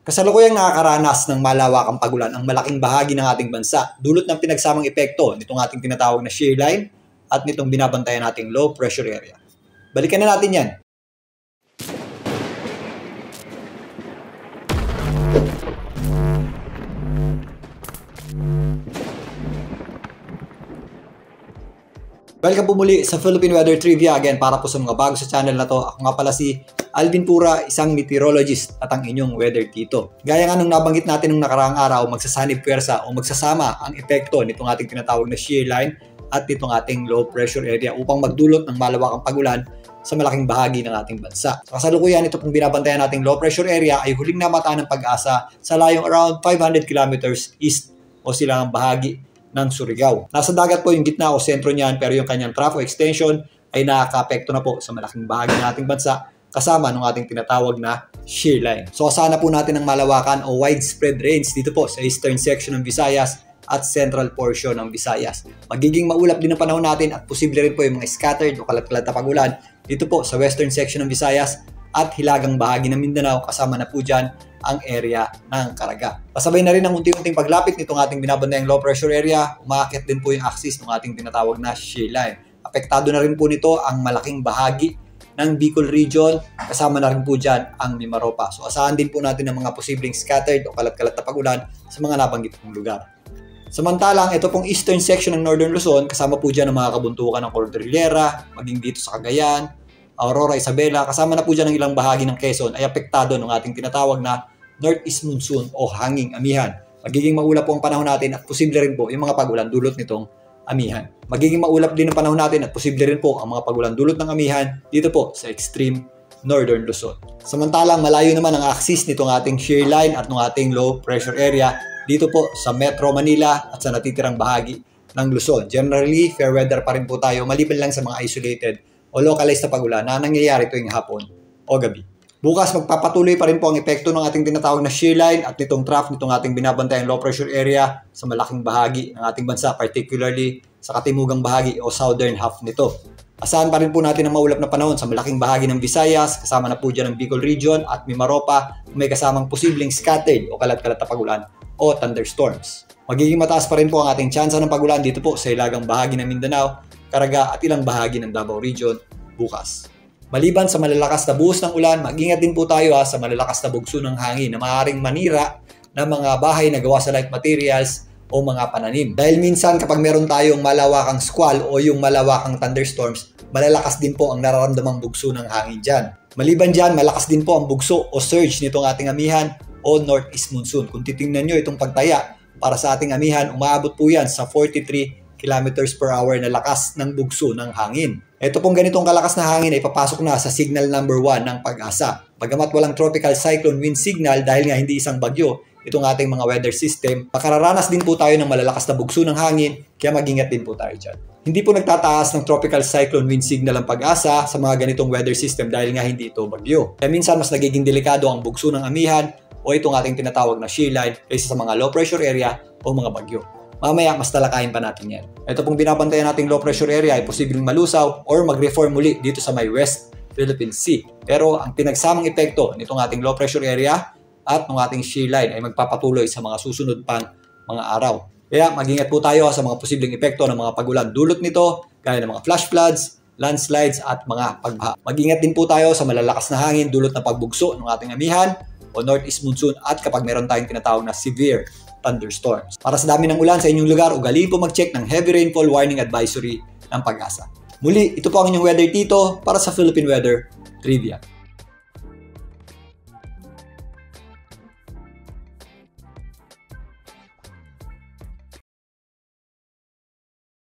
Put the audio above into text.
Kasalukuyang nakakaranas ng malawakang pagulan ang malaking bahagi ng ating bansa, dulot ng pinagsamang epekto nitong ating tinatawag na shear line at nitong binabantayan nating low pressure area. Balikan na natin yan. Welcome po muli sa Philippine Weather Trivia again para po sa mga bago sa channel na to. Ako nga pala si Alvin Pura, isang meteorologist at ang inyong weather tito. Gaya nga nung nabanggit natin nung nakaraang araw, magsasanib puwersa o magsasama ang epekto nitong ating tinatawag na shear line at nitong ating low pressure area upang magdulot ng malawakang pagulan sa malaking bahagi ng ating bansa. Sa kasalukuyan, ito pong binabantayan nating low pressure area ay huling namataan ng Pag-asa sa layong around 500 kilometers east o silangang bahagi ng Surigao. Nasa dagat po yung gitna o sentro niyan, pero yung kanyang trough o extension ay nakaka-apekto na po sa malaking bahagi ng ating bansa kasama ng ating tinatawag na shear line. So asana po natin ng malawakan o widespread rains dito po sa eastern section ng Visayas at central portion ng Visayas. Magiging maulap din ang panahon natin at posible rin po yung mga scattered o kalat-kalat na pagulan dito po sa western section ng Visayas at hilagang bahagi ng Mindanao, kasama na po dyan ang area ng Caraga. Pasabay na rin ang unti-unting paglapit nitong ating binabantayan low pressure area, umaakit din po yung axis ng ating tinatawag na shear line. Apektado na rin po nito ang malaking bahagi ng Bicol region, kasama na rin po dyan ang Mimaropa. So asahan din po natin ang mga posibleng scattered o kalat-kalat na pagulan sa mga nabanggit pong lugar. Samantalang ito pong eastern section ng Northern Luzon, kasama po dyan ang mga kabuntukan ng Cordillera, maging dito sa Cagayan, Aurora, Isabela, kasama na po dyan ang ilang bahagi ng Quezon ay apektado ng ating tinatawag na northeast monsoon o hanging amihan. Magiging maulap po ang panahon natin at posible rin po yung mga pagulan dulot nitong amihan. Magiging maulap din ang panahon natin at posible rin po ang mga pagulan dulot ng amihan dito po sa extreme Northern Luzon. Samantalang malayo naman ang axis nitong ating shear line at ng ating low pressure area dito po sa Metro Manila at sa natitirang bahagi ng Luzon. Generally, fair weather pa rin po tayo maliban lang sa mga isolated o localized na pagulan na nangyayari tuwing hapon o gabi. Bukas magpapatuloy pa rin po ang epekto ng ating tinatawag na shear line at nitong trough nitong ating binabantayang low pressure area sa malaking bahagi ng ating bansa, particularly sa katimugang bahagi o southern half nito. Asahan pa rin po natin ang maulap na panahon sa malaking bahagi ng Visayas, kasama na po dyan ang Bicol region at Mimaropa, may kasamang posibleng scattered o kalat-kalat na pagulan o thunderstorms. Magiging mataas pa rin po ang ating tsansa ng pagulan dito po sa ilagang bahagi ng Mindanao, Caraga at ilang bahagi ng Davao region bukas. Maliban sa malalakas na buhos ng ulan, mag-ingat din po tayo sa malalakas na bugso ng hangin na maaaring manira ng mga bahay na gawa sa light materials o mga pananim. Dahil minsan kapag meron tayong malawakang squall o yung malawakang thunderstorms, malalakas din po ang nararamdamang bugso ng hangin dyan. Maliban dyan, malakas din po ang bugso o surge nitong ating amihan o northeast monsoon. Kung titingnan nyo itong pagtaya para sa ating amihan, umaabot po yan sa 43 kilometers per hour na lakas ng bugso ng hangin. Ito pong ganitong kalakas na hangin ay papasok na sa signal number 1 ng Pag-asa. Bagamat walang tropical cyclone wind signal dahil nga hindi isang bagyo itong ating mga weather system, makararanas din po tayo ng malalakas na bugso ng hangin, kaya mag-ingat din po tayo dyan. Hindi po nagtataas ng tropical cyclone wind signal ang Pag-asa sa mga ganitong weather system dahil nga hindi ito bagyo. Kaya minsan mas nagiging delikado ang bugso ng amihan o itong ating tinatawag na shear line kaysa sa mga low pressure area o mga bagyo. Mamaya, mas talakayin pa natin yan. Ito pong binabantayan nating low pressure area ay posibleng malusaw or mag-reform muli dito sa may West Philippine Sea. Pero ang pinagsamang epekto nitong ating low pressure area at ng ating shear line ay magpapatuloy sa mga susunod pang mga araw. Kaya mag-ingat po tayo sa mga posibleng epekto ng mga pagulan dulot nito, gaya ng mga flash floods, landslides at mga pagbaha. Mag-ingat din po tayo sa malalakas na hangin dulot na pagbugso ng ating amihan o northeast monsoon at kapag meron tayong tinatawag na severe thunderstorms. Para sa dami ng ulan sa inyong lugar, ugaliin po mag-check ng heavy rainfall warning advisory ng Pag-asa. Muli, ito po ang inyong weather tito para sa Philippine Weather Trivia.